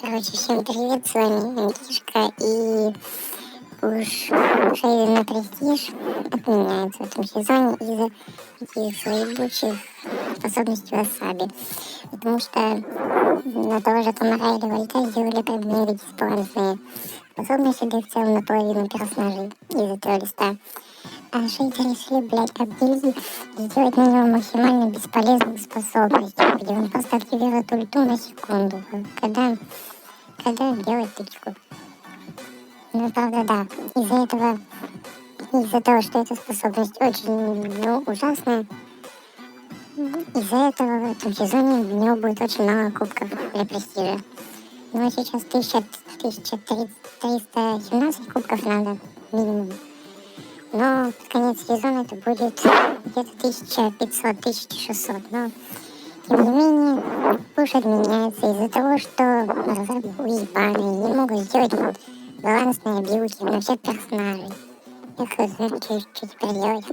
Короче, всем привет, с вами Антишка, и уж шейды на престиж отменяется в этом сезоне из-за таких своебучих способностей васаби. Потому что на того же Тома Райли Вольта сделали как бы недисбалансные способности, да и в целом наполовину персонажей из этого листа. А шейды решили, блядь, обделить и сделать на него максимально бесполезную способность, где он просто активирует ульту на секунду, когда делать тычку. Ну, правда, да. Из-за того, что эта способность очень, ужасная, из-за этого в этом сезоне у него будет очень мало кубков для престижа. Ну, а сейчас 1317 кубков надо, минимум. Но в конец сезона это будет где-то 1500-1600. Но, тем не менее, пуш отменяется из-за того, что разработчики уебаны не могут сделать балансные билки на всех персонажей. Я хз, что теперь делать?